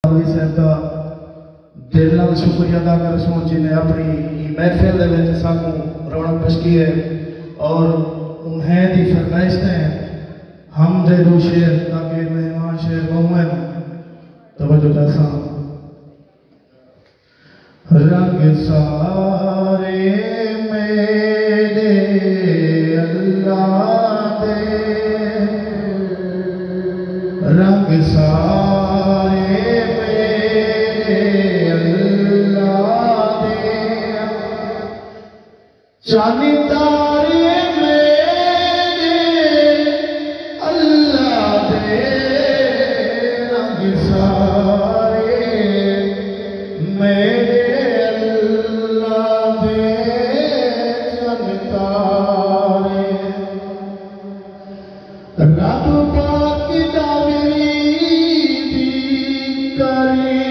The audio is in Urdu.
صاحب دل نال شکریہ ادا کر سوں جن نے اپنی محفل دے وچ سانوں رونق بخش کی ہے اور انہیں دی فرمائش نے ہم دے دو شعر تاکہ مہمان شعر مومن توجہ جیسا رنگ سارے میرے اللہ دے رنگ سارے چاندی تارے میرے اللہ دے رنگ سارے میرے اللہ دے چاندی تارے رب پاک دا میری دی کری